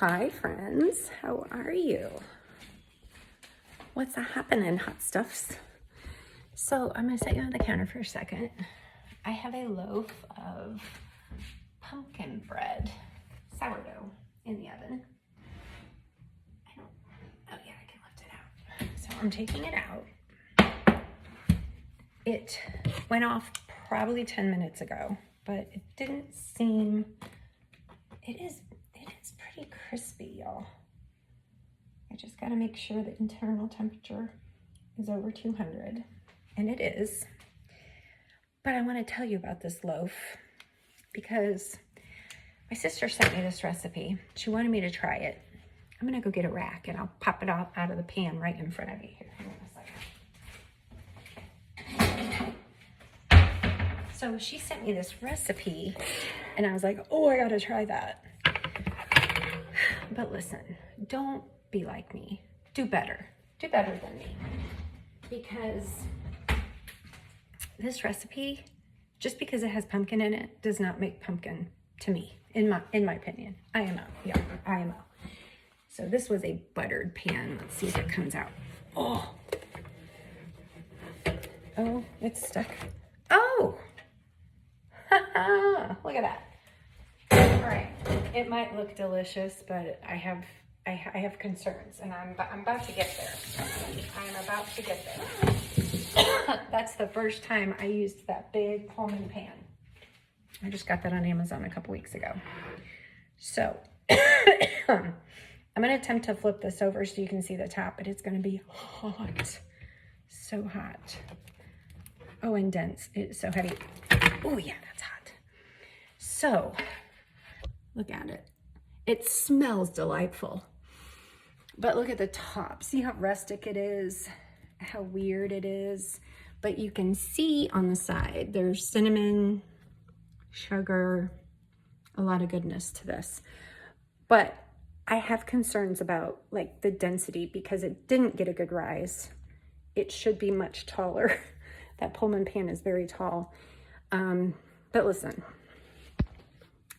Hi friends, how are you? What's happening, hot stuffs? So I'm gonna set you on the counter for a second. I have a loaf of pumpkin bread, sourdough in the oven. Oh yeah, I can lift it out. So I'm taking it out. It went off probably 10 minutes ago, but it didn't seem, it is pretty crispy, y'all. I just gotta make sure the internal temperature is over 200, and it is. But I wanna tell you about this loaf because my sister sent me this recipe. She wanted me to try it. I'm gonna go get a rack and I'll pop it out of the pan right in front of you here. Hang on a second. So she sent me this recipe and I was like, oh, I gotta try that. But listen, don't be like me. Do better. Do better than me. Because this recipe, just because it has pumpkin in it, does not make pumpkin to me, in my opinion. IMO. Yeah, IMO. So this was a buttered pan. Let's see if it comes out. Oh, it's stuck. Oh, look at that. All right, it might look delicious, but I have concerns, and I'm about to get there. I'm about to get there. That's the first time I used that big Pullman pan. I just got that on Amazon a couple weeks ago. So I'm going to attempt to flip this over so you can see the top, but it's going to be hot. So hot. Oh, and dense. It's so heavy. Oh, yeah, that's hot. So look at it. It smells delightful. But look at the top. See how rustic it is? How weird it is? But you can see on the side, there's cinnamon, sugar, a lot of goodness to this. But I have concerns about like the density because it didn't get a good rise. It should be much taller. That Pullman pan is very tall. But listen,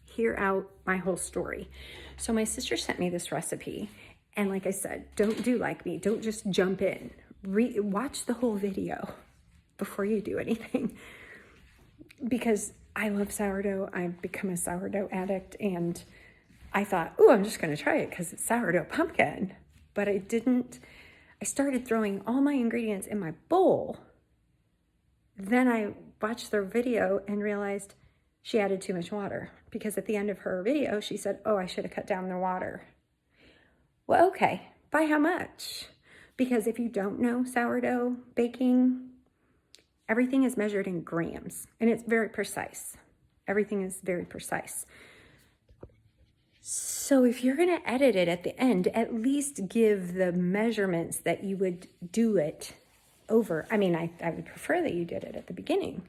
hear out my whole story. So my sister sent me this recipe. And like I said, don't do like me. Don't just jump in. Watch the whole video before you do anything. Because I love sourdough. I've become a sourdough addict. And I thought, oh, I'm just going to try it because it's sourdough pumpkin. But I didn't. I started throwing all my ingredients in my bowl. Then I watched the video and realized she added too much water. Because at the end of her video, she said, oh, I should have cut down the water. Well, okay, by how much? Because if you don't know sourdough baking, everything is measured in grams and it's very precise. Everything is very precise. So if you're gonna edit it at the end, at least give the measurements that you would do it over. I mean, I would prefer that you did it at the beginning,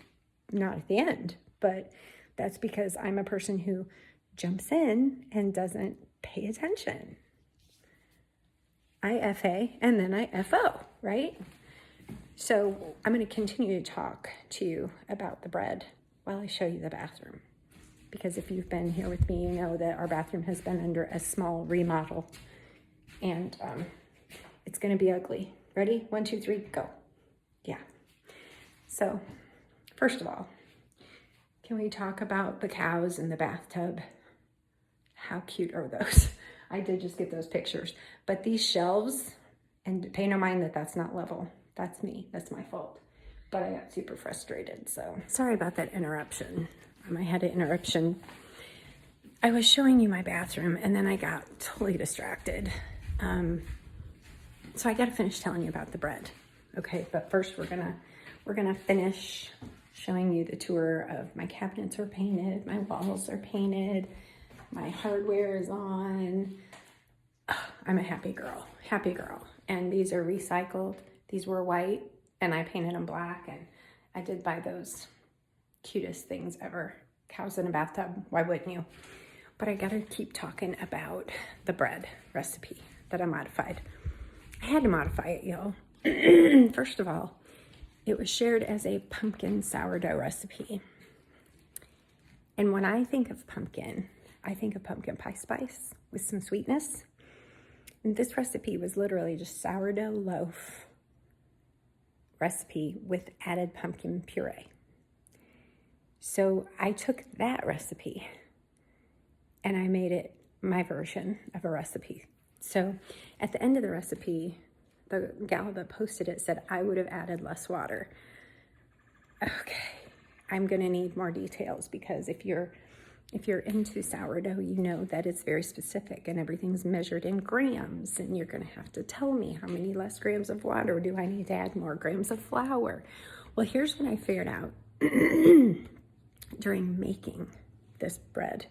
not at the end, but that's because I'm a person who jumps in and doesn't pay attention. I FA and then I FO, right? So I'm going to continue to talk to you about the bread while I show you the bathroom. Because if you've been here with me, you know that our bathroom has been under a small remodel. And it's going to be ugly. Ready? 1, 2, 3, go. Yeah. So first of all, can we talk about the cows in the bathtub? How cute are those? I did just get those pictures. But these shelves, and pay no mind that that's not level. That's me. That's my fault. But I got super frustrated, so. Sorry about that interruption. I had an interruption. I was showing you my bathroom, and then I got totally distracted. So I got to finish telling you about the bread. Okay, but first we're gonna finish showing you the tour of my cabinets are painted, my walls are painted, my hardware is on. Oh, I'm a happy girl. And these are recycled. These were white and I painted them black, and I did buy those cutest things ever. Cows in a bathtub, why wouldn't you? But I gotta keep talking about the bread recipe that I modified. I had to modify it, y'all. First of all, it was shared as a pumpkin sourdough recipe. And when I think of pumpkin, I think of pumpkin pie spice with some sweetness. And this recipe was literally just sourdough loaf recipe with added pumpkin puree. So I took that recipe and I made it my version of a recipe. So at the end of the recipe, the gal that posted it said I would have added less water. Okay, I'm gonna need more details, because if you're into sourdough, you know that it's very specific and everything's measured in grams, and you're gonna have to tell me how many less grams of water do I need to add, more grams of flour. Well, here's what I figured out during making this bread,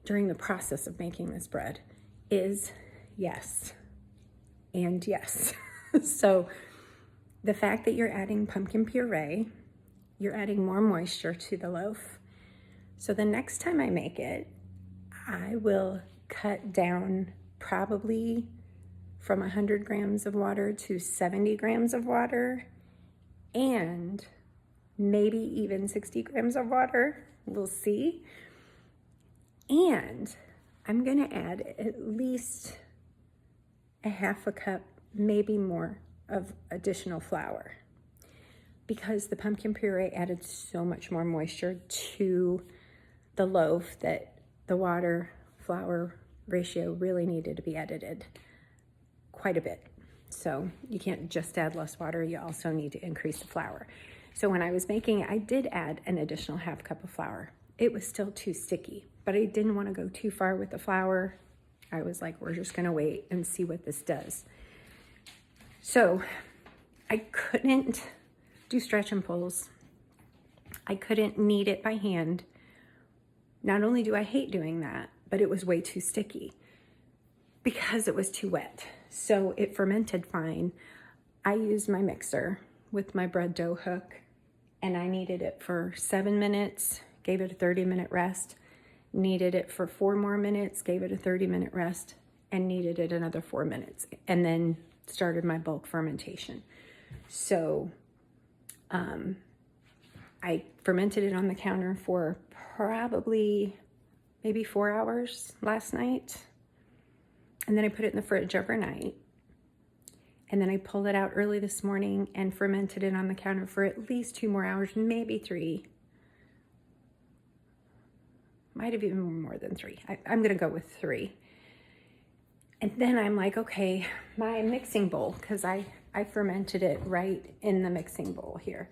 during the process of making this bread, is yes and yes. So the fact that you're adding pumpkin puree, you're adding more moisture to the loaf. So the next time I make it, I will cut down probably from 100 grams of water to 70 grams of water, and maybe even 60 grams of water. We'll see. And I'm gonna add at least a half a cup, maybe more, of additional flour, because the pumpkin puree added so much more moisture to the loaf that the water flour ratio really needed to be edited quite a bit. So you can't just add less water, you also need to increase the flour. So when I was making it, I did add an additional half cup of flour. It was still too sticky, but I didn't want to go too far with the flour. I was like, we're just gonna wait and see what this does. So I couldn't do stretch and pulls. I couldn't knead it by hand. Not only do I hate doing that, but it was way too sticky because it was too wet. So it fermented fine. I used my mixer with my bread dough hook, and I kneaded it for 7 minutes, gave it a 30-minute rest, kneaded it for 4 more minutes, gave it a 30-minute rest, and kneaded it another 4 minutes, and then started my bulk fermentation. So I fermented it on the counter for probably maybe 4 hours last night. And then I put it in the fridge overnight. And then I pulled it out early this morning and fermented it on the counter for at least 2 more hours, maybe 3. Might have even been more than 3. I'm gonna go with 3. And then I'm like, okay, my mixing bowl, because I fermented it right in the mixing bowl here.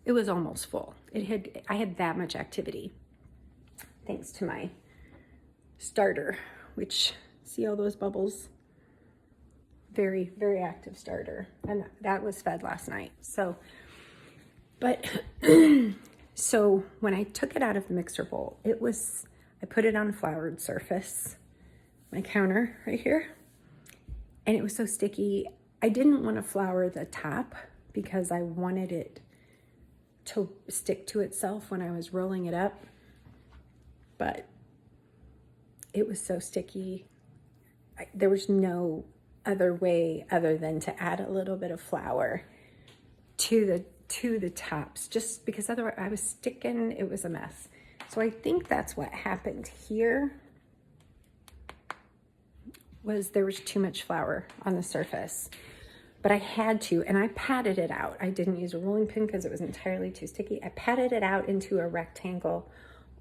It was almost full. I had that much activity, thanks to my starter, which, see all those bubbles? Very, very active starter. And that was fed last night. So, but, so when I took it out of the mixer bowl, I put it on a floured surface, my counter right here, and it was so sticky. I didn't want to flour the top because I wanted it to stick to itself when I was rolling it up, but it was so sticky. There was no other way other than to add a little bit of flour to the tops, just because otherwise I was sticking, it was a mess. So I think that's what happened here, was there was too much flour on the surface. But I had to, and I patted it out. I didn't use a rolling pin because it was entirely too sticky. I patted it out into a rectangle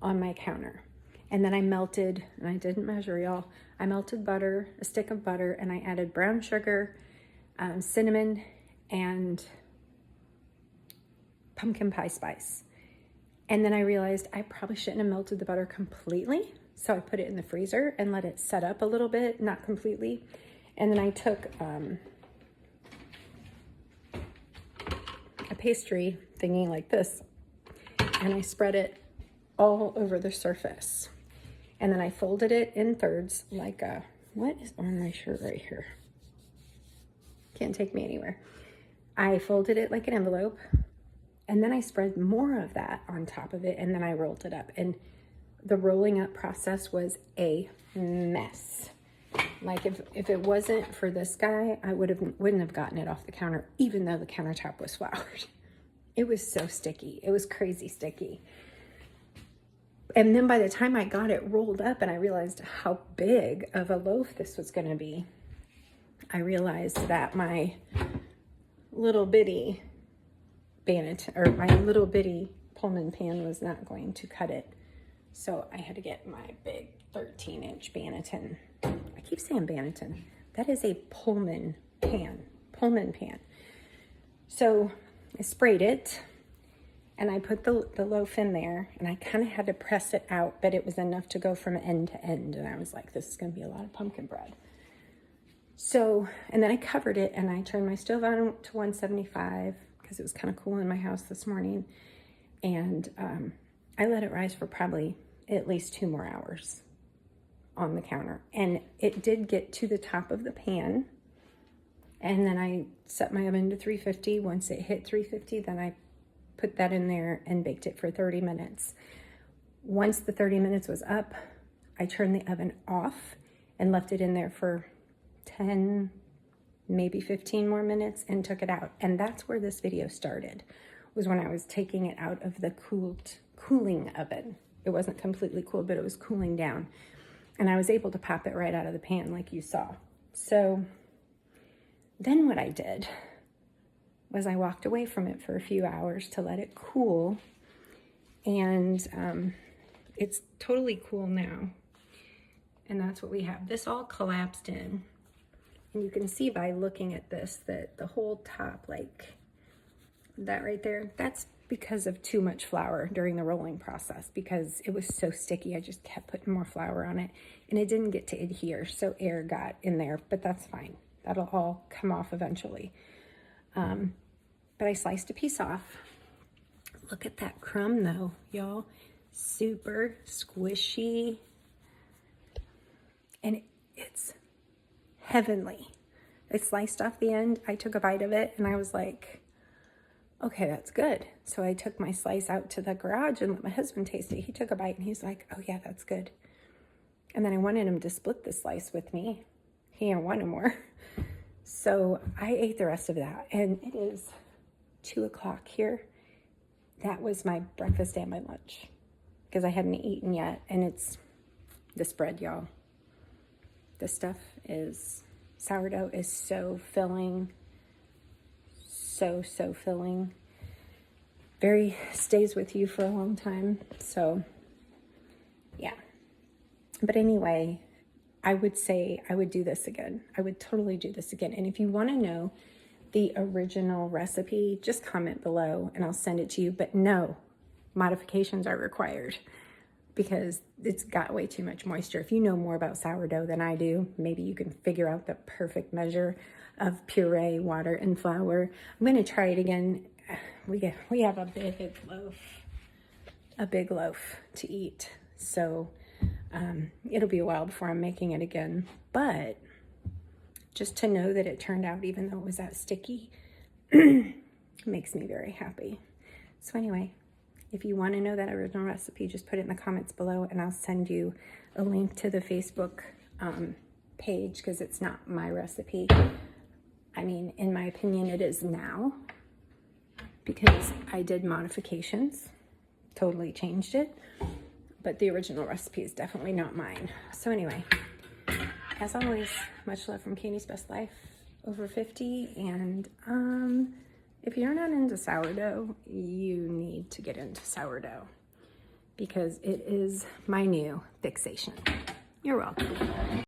on my counter. And then I melted, and I didn't measure, y'all. I melted butter, a stick of butter, and I added brown sugar, cinnamon, and pumpkin pie spice. And then I realized I probably shouldn't have melted the butter completely. So I put it in the freezer and let it set up a little bit, not completely. And then I took a pastry thingy like this, and I spread it all over the surface. And then I folded it in thirds like a, what is on my shirt right here? Can't take me anywhere. I folded it like an envelope, and then I spread more of that on top of it, and then I rolled it up. And the rolling up process was a mess. Like if it wasn't for this guy, I wouldn't have gotten it off the counter, even though the countertop was floured. It was so sticky. It was crazy sticky. And then by the time I got it rolled up and I realized how big of a loaf this was going to be, I realized that my little bitty Banneton, or my little bitty Pullman pan was not going to cut it. So I had to get my big 13-inch Banneton. I keep saying Banneton. That is a Pullman pan. Pullman pan. So I sprayed it and I put the loaf in there, and I kind of had to press it out, but it was enough to go from end to end. And I was like, this is going to be a lot of pumpkin bread. So, and then I covered it and I turned my stove on to 175 because it was kind of cool in my house this morning. And I let it rise for probably at least 2 more hours on the counter. And it did get to the top of the pan. And then I set my oven to 350. Once it hit 350, then I put that in there and baked it for 30 minutes. Once the 30 minutes was up, I turned the oven off and left it in there for 10, maybe 15 more minutes and took it out. And that's where this video started, was when I was taking it out of the cooling oven. It wasn't completely cool, but it was cooling down. And I was able to pop it right out of the pan like you saw. So then what I did was I walked away from it for a few hours to let it cool. And it's totally cool now. And that's what we have. This all collapsed in. And you can see by looking at this that the whole top, like that right there, that's because of too much flour during the rolling process, because it was so sticky. I just kept putting more flour on it and it didn't get to adhere. So air got in there, but that's fine. That'll all come off eventually. But I sliced a piece off. Look at that crumb though, y'all. Super squishy. And it's heavenly. I sliced off the end. I took a bite of it and I was like, okay, that's good. So I took my slice out to the garage and let my husband taste it. He took a bite and he's like, oh yeah, that's good. And then I wanted him to split the slice with me. He didn't want no more. So I ate the rest of that, and it is 2 o'clock here. That was my breakfast and my lunch because I hadn't eaten yet. And it's this bread, y'all. This stuff is, sourdough is so filling. So filling. Very stays with you for a long time. So yeah. But anyway, I would say I would do this again. I would totally do this again. And if you want to know the original recipe, just comment below and I'll send it to you. But no, modifications are required because it's got way too much moisture. If you know more about sourdough than I do, maybe you can figure out the perfect measure of puree, water, and flour. I'm going to try it again. We have a big loaf to eat. So it'll be a while before I'm making it again. But just to know that it turned out, even though it was that sticky, makes me very happy. So anyway, if you want to know that original recipe, just put it in the comments below and I'll send you a link to the Facebook page because it's not my recipe. I mean, in my opinion, it is now because I did modifications, totally changed it, but the original recipe is definitely not mine. So anyway, as always, much love from Katie's Best Life over 50. And if you're not into sourdough, you need to get into sourdough because it is my new fixation. You're welcome.